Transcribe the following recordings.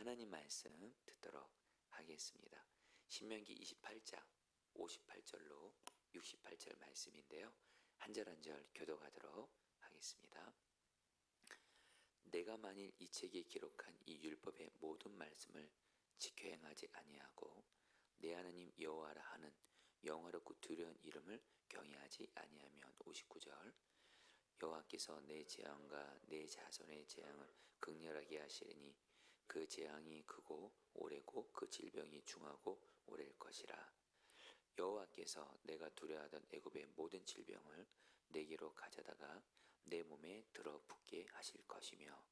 하나님 말씀 듣도록 하겠습니다. 신명기 28장 58절로 68절 말씀인데요. 한 절 한 절 교독하도록 하겠습니다. 내가 만일 이 책에 기록한 이 율법의 모든 말씀을 지켜 행하지 아니하고 내 하나님 여호와라 하는 영화롭고 두려운 이름을 경외하지 아니하면 59절 여호와께서 내 재앙과 내 자손의 재앙을 극렬하게 하시리니 그 재앙이 크고 오래고 그 질병이 중하고 오래일 것이라. 여호와께서 내가 두려워하던 애굽의 모든 질병을 내게로 가져다가 내 몸에 들어붙게 하실 것이며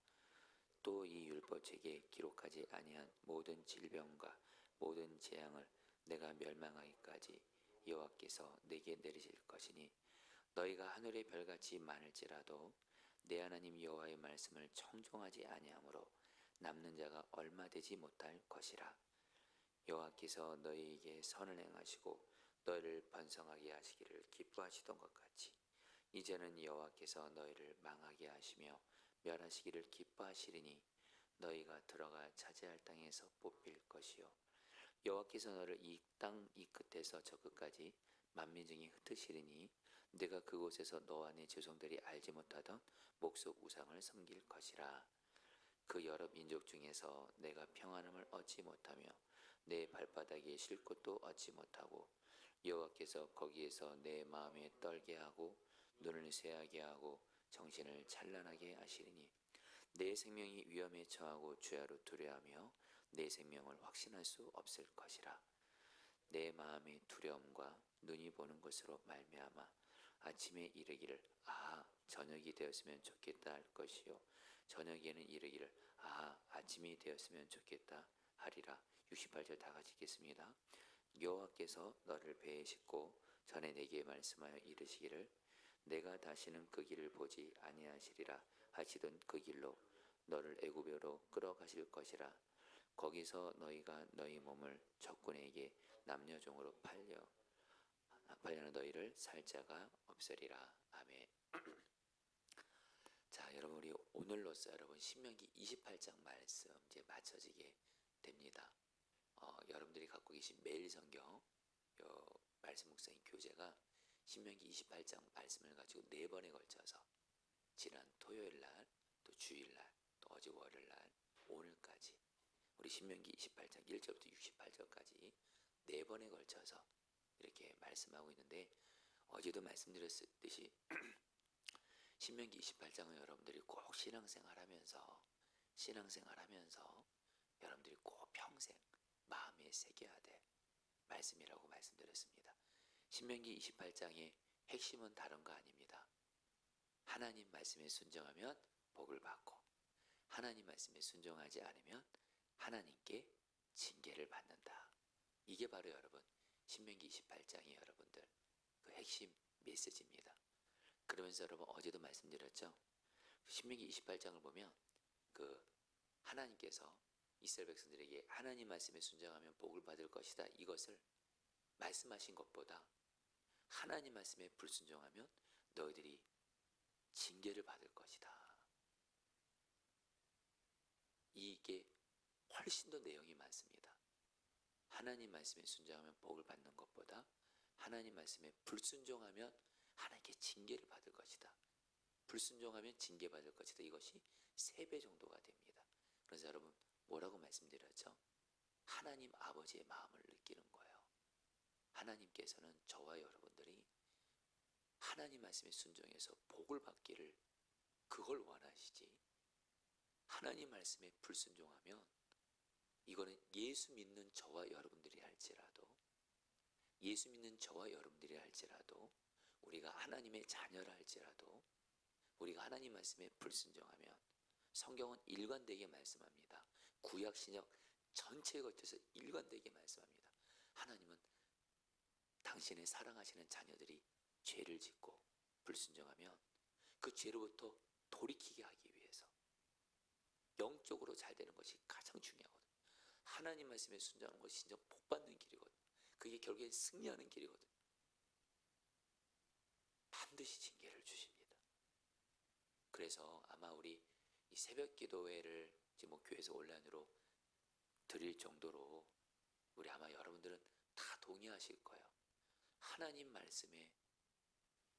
또 이 율법책에 기록하지 아니한 모든 질병과 모든 재앙을 내가 멸망하기까지 여호와께서 내게 내리실 것이니 너희가 하늘의 별같이 많을지라도 내 하나님 여호와의 말씀을 청종하지 아니하므로 남는 자가 얼마 되지 못할 것이라. 여호와께서 너희에게 선을 행하시고 너희를 번성하게 하시기를 기뻐하시던 것 같이 이제는 여호와께서 너희를 망하게 하시며 멸하시기를 기뻐하시리니 너희가 들어가 차지할 땅에서 뽑힐 것이요 여호와께서 너를 이 땅 이 끝에서 저 끝까지 만민 중에 흩으시리니 내가 그곳에서 너와 네 조상들이 알지 못하던 목석 우상을 섬길 것이라. 그 여러 민족 중에서 내가 평안함을 얻지 못하며 내 발바닥에 쉴 곳도 얻지 못하고 여호와께서 거기에서 내 마음에 떨게 하고 눈을 쇠하게 하고 정신을 찬란하게 하시리니 내 생명이 위험에 처하고 주야로 두려워하며 내 생명을 확신할 수 없을 것이라. 내 마음의 두려움과 눈이 보는 것으로 말미암아 아침에 이르기를 저녁이 되었으면 좋겠다 할 것이요 저녁에는 이르기를 아침이 되었으면 좋겠다 하리라. 68절 다 같이 읽겠습니다. 여호와께서 너를 배에 싣고 전에 내게 말씀하여 이르시기를 내가 다시는 그 길을 보지 아니하시리라 하시던 그 길로 너를 애굽으로 끌어가실 것이라. 거기서 너희가 너희 몸을 적군에게 남녀종으로 팔려는 너희를 살 자가 없으리라. 아멘. 자, 여러분 우리 오늘로써 여러분 신명기 28장 말씀 이제 마쳐지게 됩니다. 여러분들이 갖고 계신 매일 성경 말씀 묵상인 교재가 신명기 28장 말씀을 가지고 4번에 걸쳐서 지난 토요일 날, 또 주일 날, 또 어제 월요일 날, 오늘까지 우리 신명기 28장 1절부터 68절까지 4번에 걸쳐서 이렇게 말씀하고 있는데 어제도 말씀드렸듯이 신명기 28장은 여러분들이 꼭 신앙생활하면서 여러분들이 꼭 평생 마음에 새겨야 될 말씀이라고 말씀드렸습니다. 신명기 28장의 핵심은 다른 거 아닙니다. 하나님 말씀에 순종하면 복을 받고 하나님 말씀에 순종하지 않으면 하나님께 징계를 받는다. 이게 바로 여러분 신명기 28장의 여러분들 그 핵심 메시지입니다. 그러면서 여러분 어제도 말씀드렸죠. 신명기 28장을 보면 그 하나님께서 이스라엘 백성들에게 하나님 말씀에 순종하면 복을 받을 것이다 이것을 말씀하신 것보다 하나님 말씀에 불순종하면 너희들이 징계를 받을 것이다. 이게 훨씬 더 내용이 많습니다. 하나님 말씀에 순종하면 복을 받는 것보다 하나님 말씀에 불순종하면 하나님께 징계를 받을 것이다. 불순종하면 징계받을 것이다. 이것이 3배 정도가 됩니다. 그래서 여러분 뭐라고 말씀드렸죠? 하나님 아버지의 마음을 느끼는 거예요. 하나님께서는 저와 여러분들이 하나님 말씀에 순종해서 복을 받기를 그걸 원하시지 하나님 말씀에 불순종하면 이거는 예수 믿는 저와 여러분들이 할지라도 우리가 하나님의 자녀라 할지라도 우리가 하나님 말씀에 불순종하면 성경은 일관되게 말씀합니다. 구약 신약 전체에 거쳐서 일관되게 말씀합니다. 하나님은 당신의 사랑하시는 자녀들이 죄를 짓고 불순종하면 그 죄로부터 돌이키게 하기 위해서 영적으로 잘 되는 것이 가장 중요하거든. 하나님 말씀에 순종하는 것이 진짜 복받는 길이거든. 그게 결국엔 승리하는 길이거든. 반드시 징계를 주십니다. 그래서 아마 우리 이 새벽 기도회를 지금 교회에서 온라인으로 드릴 정도로 우리 아마 여러분들은 다 동의하실 거예요. 하나님 말씀에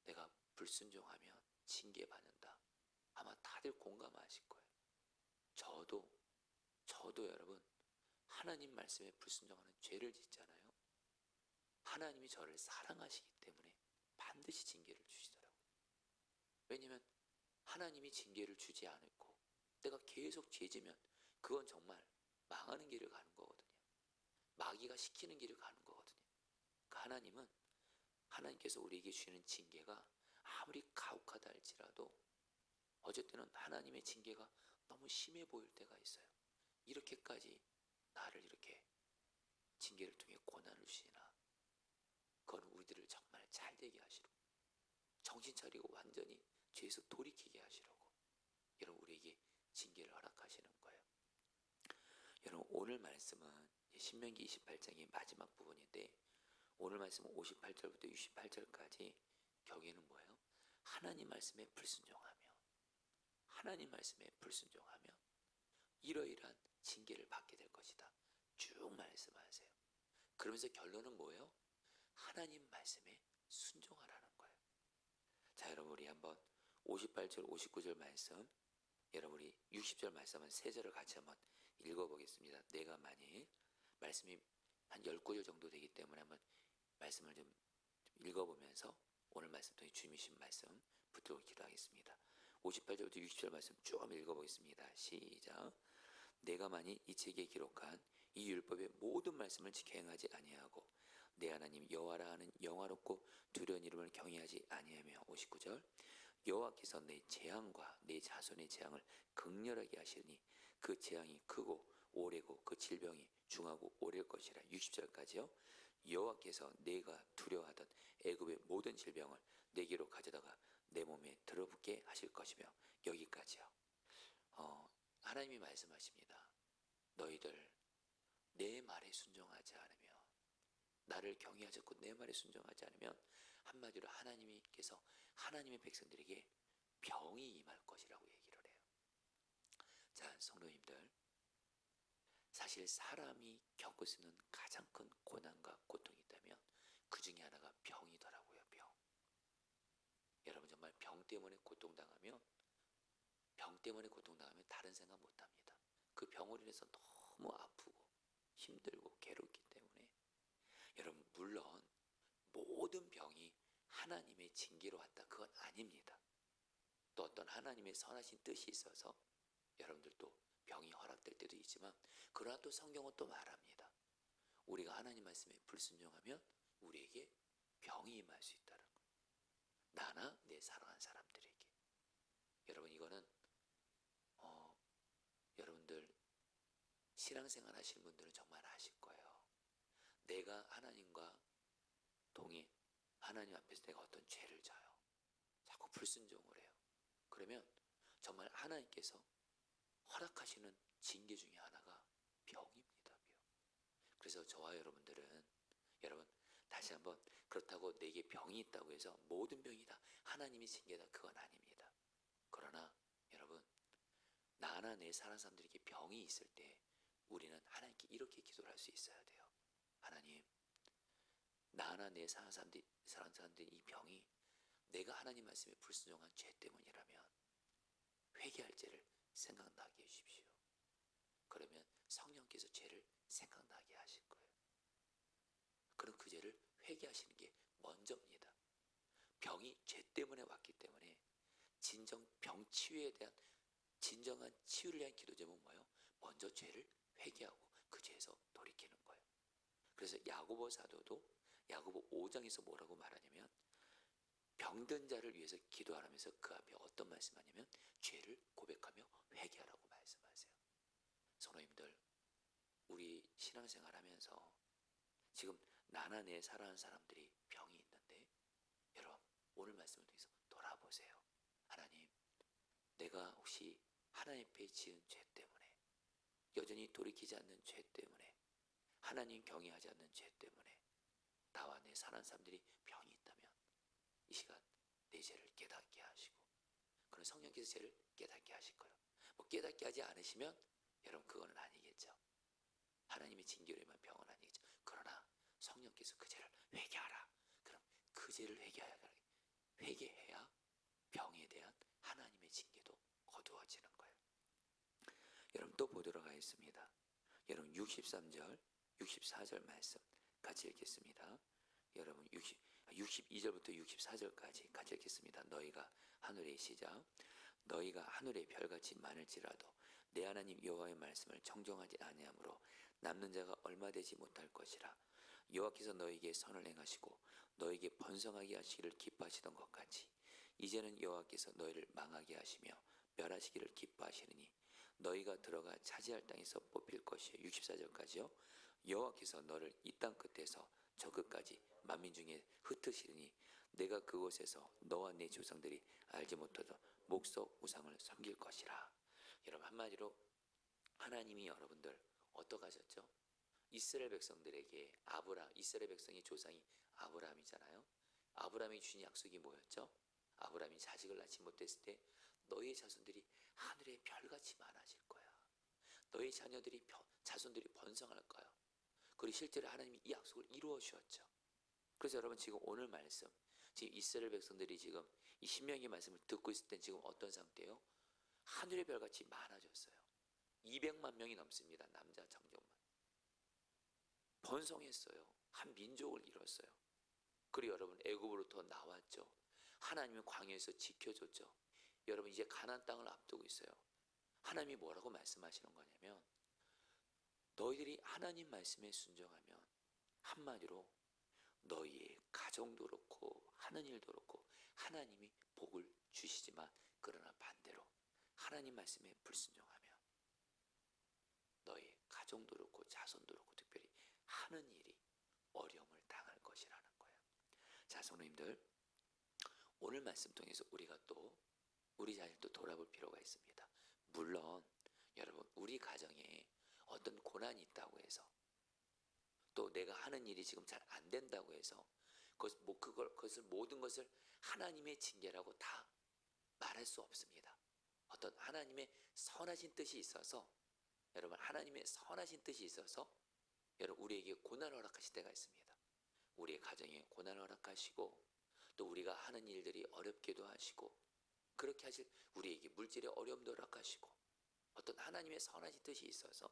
내가 불순종하면 징계받는다. 아마 다들 공감하실 거예요. 저도 여러분 하나님 말씀에 불순종하는 죄를 짓잖아요. 하나님이 저를 사랑하시기 때문에 반드시 징계를 주시더라고요. 왜냐면 하나님이 징계를 주지 않고 내가 계속 죄지면 그건 정말 망하는 길을 가는 거거든요. 마귀가 시키는 길을 가는 거거든요. 그러니까 하나님께서 우리에게 주시는 징계가 아무리 가혹하다 할지라도 어쩔 때는 하나님의 징계가 너무 심해 보일 때가 있어요. 이렇게까지 나를 이렇게 징계를 통해 고난을 주시나. 그건 우리들을 정말 잘되게 하시려고, 정신 차리고 완전히 죄에서 돌이키게 하시려고 여러분 우리에게 징계를 허락하시는 거예요. 여러분 오늘 말씀은 신명기 28장의 마지막 부분인데, 오늘 말씀은 58절부터 68절까지 경계는 뭐예요? 하나님 말씀에 불순종하면 이러이러한 징계를 받게 될 것이다 쭉 말씀하세요. 그러면서 결론은 뭐예요? 하나님 말씀에 순종하라는 거예요. 자, 여러분 우리 한번 58절 59절 말씀, 여러분 우리 60절 말씀 한 3절을 같이 한번 읽어보겠습니다. 내가 만일 말씀이 한 10구절 정도 되기 때문에 한번 말씀을 좀 읽어보면서 오늘 말씀 통해 주님이신 말씀 붙들고 기도하겠습니다. 58절부터 60절 말씀 쭉 한번 읽어보겠습니다. 시작. 내가 만일 이 책에 기록한 이 율법의 모든 말씀을 지켜 행하지 아니하고 내 하나님 여호와라 하는 영화롭고 두려운 이름을 경외하지 아니하며. 59절. 여호와께서 내 재앙과 내 자손의 재앙을 극렬하게 하시니 그 재앙이 크고 오래고 그 질병이 중하고 오래일 것이라. 60절까지요. 여호와께서 내가 두려워하던 애굽의 모든 질병을 내게로 가져다가 내 몸에 들어붙게 하실 것이며. 여기까지요. 하나님이 말씀하십니다. 너희들 내 말에 순종하지 않으면, 나를 경외하지 않고 내 말에 순종하지 않으면 한마디로 하나님께서 하나님의 백성들에게 병이 임할 것이라고 얘기를 해요. 자, 성도님들, 사실 사람이 겪을 수 있는 가장 큰 고난과 고통이 있다면 그 중에 하나가 병이더라고요. 병. 여러분 정말 병 때문에 고통당하면 다른 생각 못합니다. 그 병으로 인해서 너무 아프고 힘들고 괴롭기 때문에. 여러분 물론 모든 병이 하나님의 징계로 왔다, 그건 아닙니다. 또 어떤 하나님의 선하신 뜻이 있어서 여러분들도 병이 허락될 때도 있지만, 그러나 또 성경은 또 말합니다. 우리가 하나님 말씀에 불순종하면 우리에게 병이 임할 수 있다는 거예요. 나나 내 사랑하는 사람들에게. 여러분 이거는 여러분들 신앙생활 하시는 분들은 정말 아실 거예요. 내가 하나님과 하나님 앞에서 내가 어떤 죄를 져요. 자꾸 불순종을 해요. 그러면 정말 하나님께서 허락하시는 징계 중에 하나가 병입니다. 병. 그래서 저와 여러분들은, 여러분 다시 한번, 그렇다고 내게 병이 있다고 해서 모든 병이 다 하나님이 징계다, 그건 아닙니다. 그러나 여러분, 나나 내 사랑하는 사람들에게 병이 있을 때 우리는 하나님께 이렇게 기도를 할 수 있어야 돼요. 하나님, 나나 내 사랑하는 사람들의 이 병이 내가 하나님 말씀에 불순종한 죄 때문이라면 회개할 죄를 생각나게 해주십시오. 그러면 성령께서 죄를 생각나게 하실 거예요. 그럼 그 죄를 회개하시는 게 먼저입니다. 병이 죄 때문에 왔기 때문에 진정 병 치유에 대한 진정한 치유를 위한 기도 제목은 뭐예요? 먼저 죄를 회개하고 그 죄에서 돌이키는 거예요. 그래서 야고보 사도도 야고보 5장에서 뭐라고 말하냐면, 병든 자를 위해서 기도하라면서 그 앞에 어떤 말씀하냐면 죄를 고백하며 회개하라고 말씀하세요. 성도님들, 우리 신앙생활 하면서 지금 나나 내 사랑하는 사람들이 병이 있는데, 여러분 오늘 말씀을 통해서 돌아보세요. 하나님, 내가 혹시 하나님 앞에 지은 죄 때문에, 여전히 돌이키지 않는 죄 때문에, 하나님 경외하지 않는 죄 때문에 나와 내 사랑하는 사람들이 병이 있다면 이 시간 내 죄를 깨닫게 하시고, 그런 성령께서 죄를 깨닫게 하실 거예요. 뭐 깨닫게 하지 않으시면 여러분 그거는 아니겠죠. 하나님의 징계로만 병을 아니겠죠. 그러나 성령께서 그 죄를 회개하라. 그럼 그 죄를 회개해야 병에 대한 하나님의 징계도 거두어지는 거예요. 여러분 또 보도록 하겠습니다. 여러분 63절, 64절 말씀 같이 읽겠습니다. 여러분 62절부터 64절까지 같이 읽겠습니다. 너희가 하늘의 시작. 너희가 하늘의 별같이 많을지라도 내 하나님 여호와의 말씀을 청종하지 아니하므로 남는 자가 얼마 되지 못할 것이라. 여호와께서 너희에게 선을 행하시고 너희에게 번성하게 하시기를 기뻐하시던 것 같이 이제는 여호와께서 너희를 망하게 하시며 멸하시기를 기뻐하시느니 너희가 들어가 차지할 땅에서 뽑힐 것이요. 64절까지요. 여호와께서 너를 이 땅 끝에서 저 끝까지 만민 중에 흩으시리니 내가 그곳에서 너와 네 조상들이 알지 못하던 목석 우상을 섬길 것이라. 여러분 한마디로 하나님이 여러분들 어떻게 하셨죠? 이스라엘 백성들에게 이스라엘 백성의 조상이 아브라함이잖아요. 아브라함이 주신 약속이 뭐였죠? 아브라함이 자식을 낳지 못했을 때 너희의 자손들이 하늘의 별같이 많아질 거야. 너희 자손들이 번성할 거야. 그리고 실제로 하나님이 이 약속을 이루어 주었죠. 그래서 여러분 지금 오늘 말씀, 지금 이스라엘 백성들이 지금 이 신명기 말씀을 듣고 있을 땐 지금 어떤 상태예요? 하늘의 별같이 많아졌어요. 200만 명이 넘습니다. 남자 장정만. 번성했어요. 한 민족을 이뤘어요. 그리고 여러분 애굽으로부터 나왔죠. 하나님은 광야에서 지켜줬죠. 여러분 이제 가나안 땅을 앞두고 있어요. 하나님이 뭐라고 말씀하시는 거냐면 너희들이 하나님 말씀에 순종하면 한마디로 너희의 가정도 그렇고 하는 일도 그렇고 하나님이 복을 주시지만 그러나 반대로 하나님 말씀에 불순종하면 너희 가정도 그렇고 자손도 그렇고 특별히 하는 일이 어려움을 당할 것이라는 거예요. 자, 성도님들 오늘 말씀 통해서 우리가 또 우리 자신도 돌아볼 필요가 있습니다. 물론 여러분 우리 가정에 어떤 고난이 있다고 해서 또 내가 하는 일이 지금 잘 안 된다고 해서 그것을 모든 것을 하나님의 징계라고 다 말할 수 없습니다. 어떤 하나님의 선하신 뜻이 있어서 여러분 하나님의 선하신 뜻이 있어서 여러분 우리에게 고난을 허락하실 때가 있습니다. 우리의 가정에 고난을 허락하시고 또 우리가 하는 일들이 어렵기도 하시고 그렇게 하실 우리에게 물질의 어려움도 허락하시고 어떤 하나님의 선하신 뜻이 있어서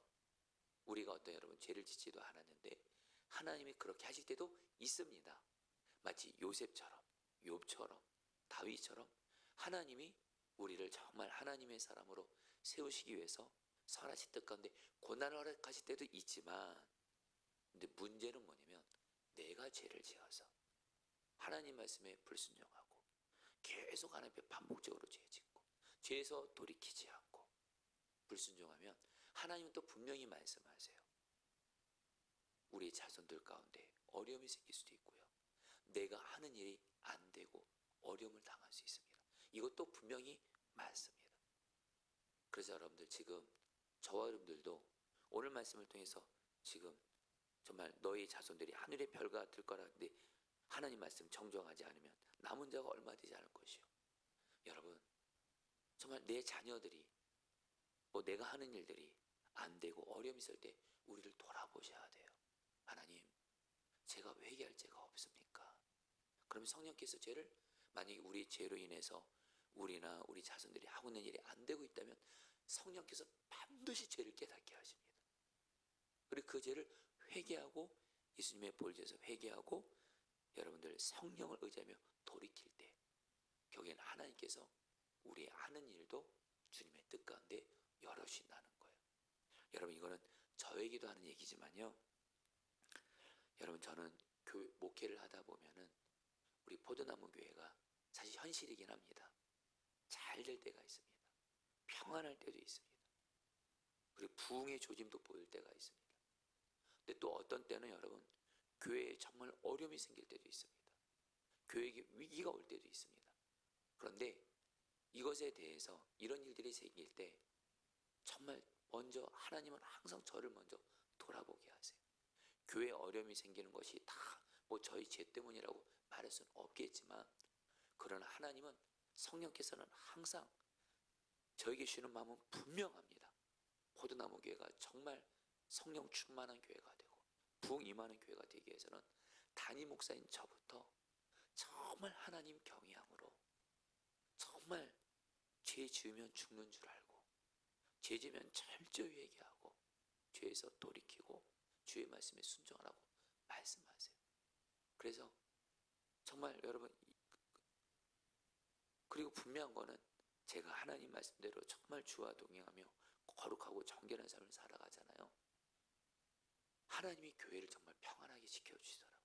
우리가 어떤 여러분 죄를 짓지도 않았는데 하나님이 그렇게 하실 때도 있습니다. 마치 요셉처럼 욥처럼 다윗처럼 하나님이 우리를 정말 하나님의 사람으로 세우시기 위해서 선하신 뜻 가운데 고난을 허락하실 때도 있지만 근데 문제는 뭐냐면 내가 죄를 지어서 하나님 말씀에 불순종하고 계속 하나님 앞에 반복적으로 죄 짓고 죄에서 돌이키지 않고 불순종하면 하나님은 또 분명히 말씀하세요. 우리 자손들 가운데 어려움이 생길 수도 있고요. 내가 하는 일이 안 되고 어려움을 당할 수 있습니다. 이것도 분명히 맞습니다. 그래서 여러분들 지금 저와 여러분들도 오늘 말씀을 통해서 지금 정말 너희 자손들이 하늘의 별과 같을 거라 근데 하나님 말씀 정정하지 않으면 남은 자가 얼마 되지 않을 것이요. 여러분 정말 내 자녀들이 내가 하는 일들이 안 되고 어려움이 있을 때 우리를 돌아보셔야 돼요. 하나님 제가 회개할 죄가 없습니까? 그럼 성령께서 죄를 만약에 우리 죄로 인해서 우리나 우리 자손들이 하고 있는 일이 안 되고 있다면 성령께서 반드시 죄를 깨닫게 하십니다. 그리고 그 죄를 회개하고 예수님의 보혈제에서 회개하고 여러분들 성령을 의지하며 돌이킬 때 결국에는 하나님께서 우리의 하는 일도 주님의 뜻 가운데 열어주신다는 거예요. 여러분 이거는 저에게도 하는 얘기지만요. 여러분 저는 목회를 하다 보면은 우리 포도나무 교회가 사실 현실이긴 합니다. 잘 될 때가 있습니다. 평안할 때도 있습니다. 그리고 부흥의 조짐도 보일 때가 있습니다. 근데 또 어떤 때는 여러분 교회에 정말 어려움이 생길 때도 있습니다. 교회에 위기가 올 때도 있습니다. 그런데 이것에 대해서 이런 일들이 생길 때 정말 먼저 하나님은 항상 저를 먼저 돌아보게 하세요. 교회에 어려움이 생기는 것이 다 저희 죄 때문이라고 말할 수는 없겠지만 그러나 하나님은 성령께서는 항상 저에게 주시는 마음은 분명합니다. 포도나무 교회가 정말 성령 충만한 교회가 되고 부흥 임하는 교회가 되기 위해서는 담임 목사인 저부터 정말 하나님 경외함으로, 정말 죄 지으면 죽는 줄 알고 죄 지으면 철저히 회개하고 죄에서 돌이키고 주의 말씀에 순종하라고 말씀하세요. 그래서 정말 여러분, 그리고 분명한 거는 제가 하나님 말씀대로 정말 주와 동행하며 거룩하고 정결한 삶을 살아가잖아요. 하나님이 교회를 정말 평안하게 지켜주시더라고요.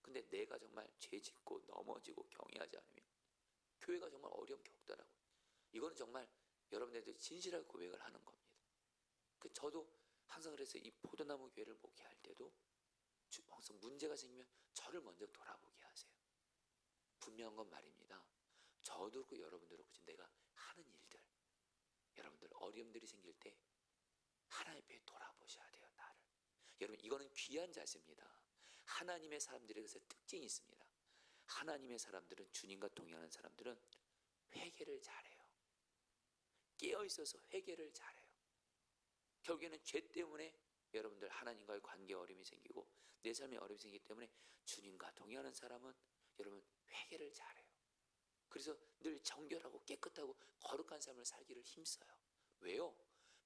근데 내가 정말 죄 짓고 넘어지고 경외하지 않으면 교회가 정말 어려움 겪더라고요. 이거는 정말 여러분들도 진실하게 고백을 하는 겁니다. 저도 항상 그래서 이 포도나무 교회를 목회할 때도 항상 문제가 생기면 저를 먼저 돌아보게 하세요. 분명한 건 말입니다. 저도 그렇고 여러분들도 그렇고 내가 하는 일들, 여러분들 어려움들이 생길 때 하나님 앞에 돌아보셔야 돼요. 나를. 여러분, 이거는 귀한 자세입니다. 하나님의 사람들의 그래서 특징이 있습니다. 하나님의 사람들은, 주님과 동행하는 사람들은 회개를 잘해요. 깨어있어서 회개를 잘해요. 결국에는 죄 때문에 여러분들 하나님과의 관계에 어려움이 생기고 내 삶에 어려움이 생기기 때문에 주님과 동행하는 사람은 여러분 회개를 잘해요. 그래서 늘 정결하고 깨끗하고 거룩한 삶을 살기를 힘써요. 왜요?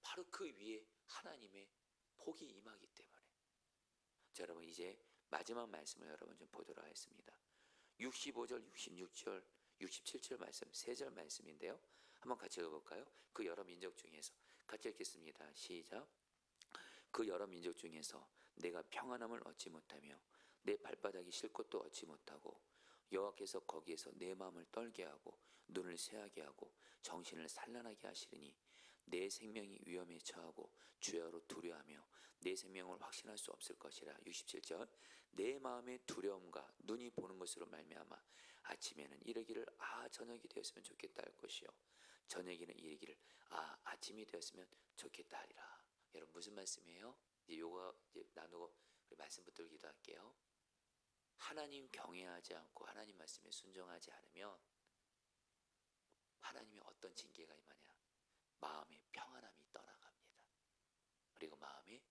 바로 그 위에 하나님의 복이 임하기 때문에. 자, 여러분 이제 마지막 말씀을 여러분 좀 보도록 하겠습니다. 65절, 66절, 67절 말씀, 3절 말씀인데요. 한번 같이 읽어볼까요? 그 여러 민족 중에서 같이 읽겠습니다. 시작. 그 여러 민족 중에서 내가 평안함을 얻지 못하며 내 발바닥이 쉴 곳도 얻지 못하고 여호와께서 거기에서 내 마음을 떨게 하고 눈을 새하게 하고 정신을 산란하게 하시리니 내 생명이 위험에 처하고 주야로 두려워하며 내 생명을 확신할 수 없을 것이라. 67절. 내 마음의 두려움과 눈이 보는 것으로 말미암아 아침에는 이르기를 저녁이 되었으면 좋겠다 할 것이요 저녁에는 이르기를 아침이 되었으면 좋겠다 하리라. 여러분 무슨 말씀이에요? 이제 요거 이제 나누고 말씀 붙들고 기도할게요. 하나님 경외하지 않고 하나님 말씀에 순종하지 않으면 하나님의 어떤 징계가 임하냐? 마음의 평안함이 떠나갑니다. 그리고 마음의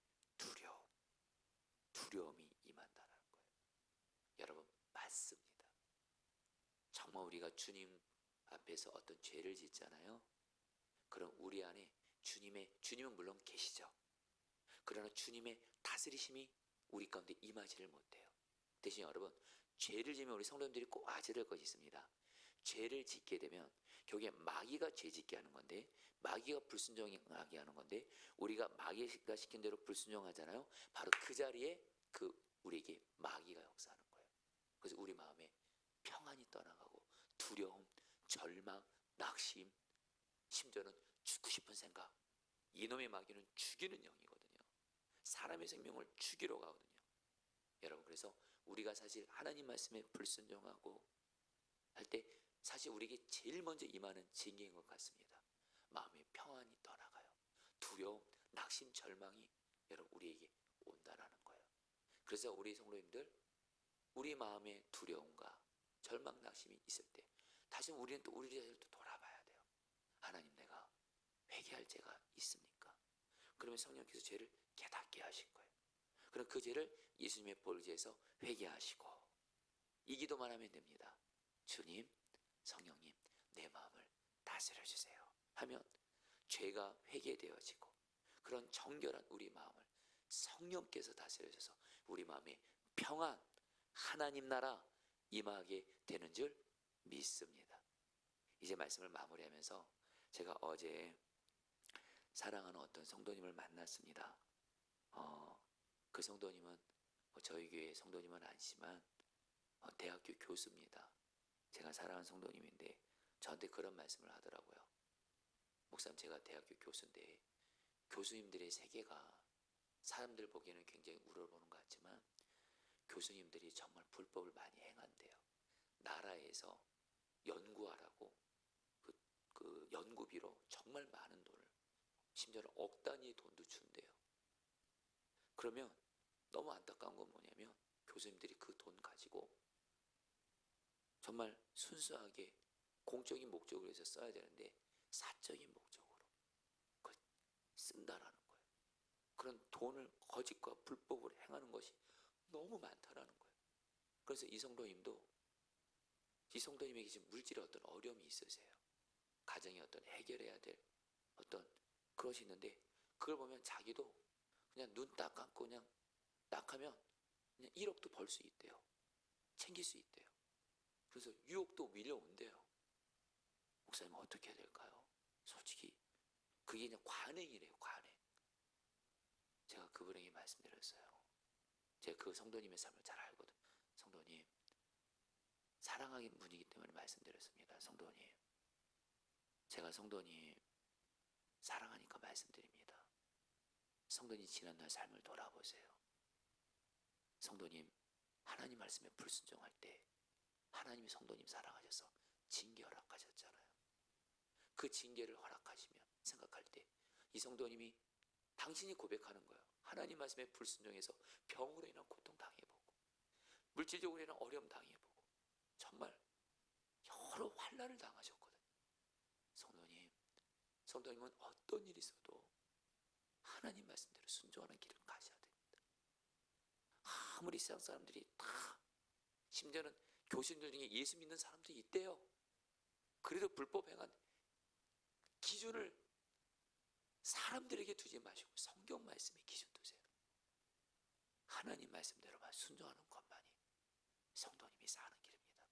두려움이 임한다는 거예요. 여러분 맞습니다. 정말 우리가 주님 앞에서 어떤 죄를 짓잖아요. 그럼 우리 안에 주님은 물론 계시죠. 그러나 주님의 다스리심이 우리 가운데 임하지를 못해요. 대신 여러분 죄를 지으면 우리 성도님들이 꼭 아셔야 될 것이 있습니다. 죄를 짓게 되면 결국에 마귀가 죄 짓게 하는 건데, 마귀가 불순종하게 하는 건데, 우리가 마귀가 시킨 대로 불순종하잖아요. 바로 그 자리에 우리에게 마귀가 역사하는 거예요. 그래서 우리 마음에 평안이 떠나가고 두려움, 절망, 낙심, 심지어는 죽고 싶은 생각. 이놈의 마귀는 죽이는 영이거든요. 사람의 생명을 죽이러 가거든요. 여러분 그래서 우리가 사실 하나님 말씀에 불순종하고 할 때 사실 우리에게 제일 먼저 임하는 징계인 것 같습니다. 마음의 평안이 떠나가요. 두려움, 낙심, 절망이 여러분 우리에게 온다라는 거예요. 그래서 우리 성도님들 우리 마음의 두려움과 절망, 낙심이 있을 때 다시 우리는 또 우리 자신을 또 돌아봐야 돼요. 하나님 내가 회개할 죄가 있습니까? 그러면 성령께서 죄를 깨닫게 하실 거예요. 그럼 그 죄를 예수님의 보혈제에서 회개하시고 이 기도만 하면 됩니다. 주님, 성령님, 내 마음을 다스려 주세요 하면 죄가 회개되어지고 그런 정결한 우리 마음을 성령께서 다스려 주셔서 우리 마음에 평안, 하나님 나라 임하게 되는 줄 믿습니다. 이제 말씀을 마무리하면서 제가 어제 사랑하는 어떤 성도님을 만났습니다. 그 성도님은 저희 교회 성도님은 아니지만 대학교 교수입니다. 제가 사랑하는 성도님인데 저한테 그런 말씀을 하더라고요. 목사님 제가 대학교 교수인데 교수님들의 세계가 사람들 보기에는 굉장히 우러러보는 것 같지만 교수님들이 정말 불법을 많이 행한대요. 나라에서 연구하라고 그 연구비로 정말 많은 돈을 심지어는 억 단위의 돈도 준대요. 그러면 너무 안타까운 건 뭐냐면 교수님들이 그 돈 가지고 정말 순수하게 공적인 목적으로 해서 써야 되는데 사적인 목적으로 그걸 쓴다라는 거예요. 그런 돈을 거짓과 불법으로 행하는 것이 너무 많다라는 거예요. 그래서 이 성도님에게 지금 물질의 어떤 어려움이 있으세요. 가정에 어떤 해결해야 될 어떤 그것이 있는데, 그걸 보면 자기도 그냥 눈 딱 감고 그냥 딱 하면 그냥 1억도 벌 수 있대요. 챙길 수 있대요. 그래서 유혹도 밀려온대요. 목사님 어떻게 해야 될까요? 솔직히 그게 그냥 관행이래요. 관행. 제가 그분에게 말씀드렸어요. 제가 그 성도님의 삶을 잘 알거든. 성도님, 사랑하는 분이기 때문에 말씀드렸습니다. 성도님, 제가 성도님 사랑하니까 말씀드립니다. 성도님 지난날 삶을 돌아보세요. 성도님 하나님 말씀에 불순종할 때 하나님이 성도님 사랑하셔서 징계 허락하셨잖아요. 그 징계를 허락하시면 생각할 때 이 성도님이 당신이 고백하는 거예요. 하나님 말씀에 불순종해서 병으로 인한 고통 당해보고 물질적으로 인한 어려움 당해보고 정말 여러 환난을 당하셨거든요. 성도님은 어떤 일이 있어도 하나님 말씀대로 순종하는 길을 가셔야 됩니다. 아무리 세상 사람들이 다, 심지어는 교신들 중에 예수 믿는 사람들이 있대요. 그래도 불법 행한 기준을 사람들에게 두지 마시고 성경 말씀에 기준 두세요. 하나님 말씀대로만 순종하는 것만이 성도님이 사는 길입니다.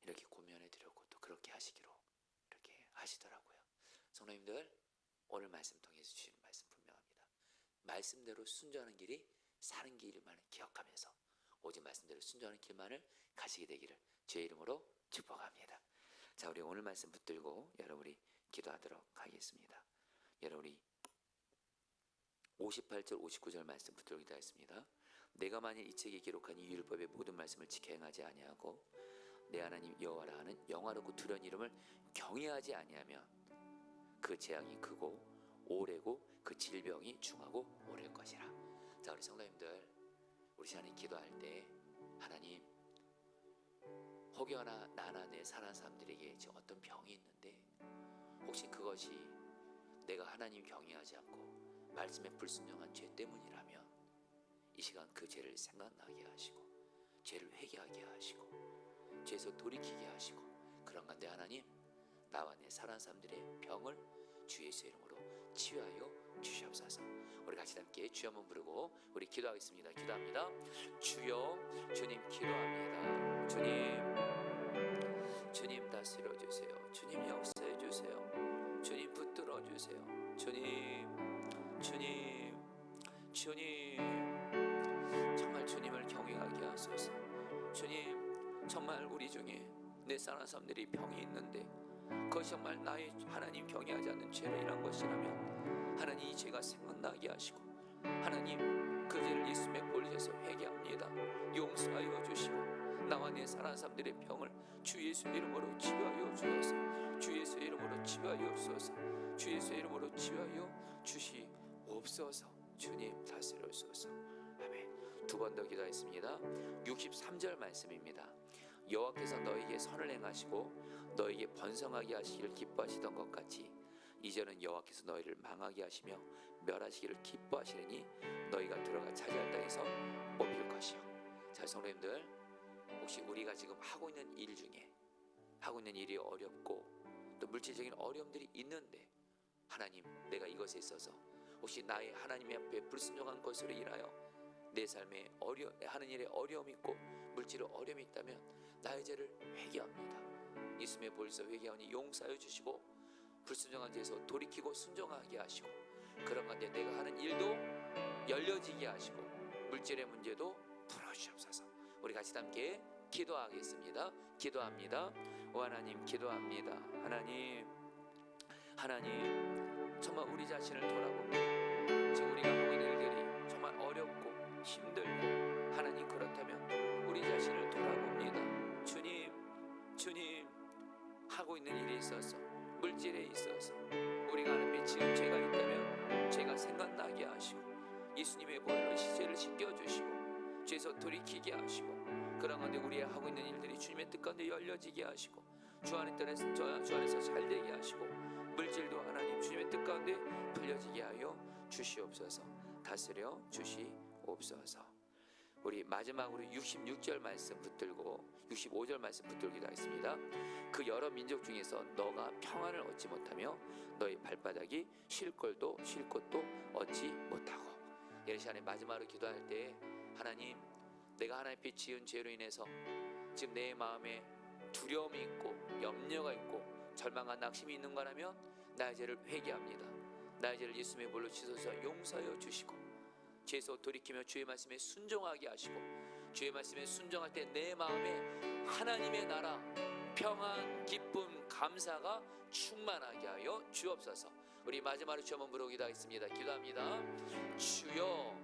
이렇게 고면해 드렸고 또 그렇게 하시기로 이렇게 하시더라고요. 성도님들, 오늘 말씀 통해서 주시는 말씀 분명합니다. 말씀대로 순종하는 길이 사는 길만을 기억하면서 오직 말씀대로 순종하는 길만을 가시게 되기를 주의 이름으로 축복합니다. 자, 우리 오늘 말씀 붙들고 여러분이 기도하도록 하겠습니다. 여러분이 58절 59절 말씀 붙들고 기도하겠습니다. 내가 만일 이 책에 기록한 이 율법의 모든 말씀을 지켜 행하지 아니하고 내 하나님 여호와라 하는 영화롭고 두려운 이름을 경외하지 아니하면 그 재앙이 크고 오래고 그 질병이 중하고 오래일 것이라. 자, 우리 성도님들, 우리 시간에 기도할 때 하나님, 혹여나 나나 내 사랑하는 사람들에게 지금 어떤 병이 있는데 혹시 그것이 내가 하나님 경외하지 않고 말씀에 불순종한 죄 때문이라면 이 시간 그 죄를 생각나게 하시고 죄를 회개하게 하시고 죄에서 돌이키게 하시고 그런 가운데 하나님, 나와 내 사랑하는 사람들의 병을 주 예수의 이름으로 치유하여 주시옵소서. 우리 같이 함께 주여 한번 부르고 우리 기도하겠습니다. 기도합니다. 주여, 주님 기도합니다. 주님 다스려 주세요. 주님 역사해 주세요. 주님 붙들어 주세요. 주님 정말 주님을 경외하게 하소서. 주님, 정말 우리 중에 내 사랑하는 사람들이 병이 있는데 그것이 정말 나의 하나님 경외하지 않는 죄로 인한 것이라면 하나님 이 죄가 생각나게 하시고 하나님 그 죄를 예수님의 보혈에서 회개합니다. 용서하여 주시고 나와 내 사랑하는 사람들의 병을 주 예수의 이름으로 치유하여 주소서. 주 예수의 이름으로 치유하여 주소서. 주 예수의 이름으로 치유하여 주시옵소서. 주님 다스려 주소서. 아멘. 두 번 더 기도했습니다. 63절 말씀입니다. 여호와께서 너에게 선을 행하시고 너에게 번성하게 하시기를 기뻐하시던 것 같이 이제는 여호와께서 너희를 망하게 하시며 멸하시기를 기뻐하시리니 너희가 들어가 차지할 땅에서 뽑힐 것이요. 자, 성도님들, 혹시 우리가 지금 하고 있는 일 중에 하고 있는 일이 어렵고 또 물질적인 어려움들이 있는데 하나님, 내가 이것에 있어서 혹시 나의 하나님의 앞에 불순종한 것으로 인하여 내 삶에 하는 일에 어려움이 있고 물질의 어려움이 있다면 나의 죄를 회개합니다. 예수님의 보혈에서 회개하니 용서하여 주시고 불순종한 죄에서 돌이키고 순종하게 하시고 그런 가운데 내가 하는 일도 열려지게 하시고 물질의 문제도 풀어주시옵소서. 우리 같이 함께 기도하겠습니다. 기도합니다. 오 하나님, 기도합니다. 하나님 정말 우리 자신을 돌아봅니다. 지금 우리가 하고 있는 일들이 정말 어렵고 힘들고 하나님, 그렇다면 우리 자신을 돌아봅니다. 주님 하고 있는 일에 있어서 물질에 있어서 우리가 하는 미치는 죄가 있다면 죄가 생각나게 하시고 예수님의 보혈로 죄를 씻겨주시고 죄에서 돌이키게 하시고 그런 가운데 우리가 하고 있는 일들이 주님의 뜻 가운데 열려지게 하시고 주 안에서 잘되게 하시고 물질도 하나님 주님의 뜻 가운데 풀려지게 하여 주시옵소서. 다스려 주시옵소서. 우리 마지막으로 66절 말씀 붙들고 65절 말씀 붙들기도 하겠습니다. 그 여러 민족 중에서 너가 평안을 얻지 못하며 너희 발바닥이 쉴 걸도 쉴 곳도 얻지 못하고. 이 시간에 마지막으로 기도할 때 하나님, 내가 하나님께 지은 죄로 인해서 지금 내 마음에 두려움이 있고 염려가 있고 절망과 낙심이 있는 거라면 나의 죄를 회개합니다. 나의 죄를 예수님의 볼로 씻어서 용서하여 주시고 죄에서 돌이키며 주의 말씀에 순종하게 하시고 주의 말씀에 순종할 때 내 마음에 하나님의 나라 평안 기쁨 감사가 충만하게 하여 주옵소서. 우리 마지막으로 주 한번 부르기도 하겠습니다. 기도합니다. 주여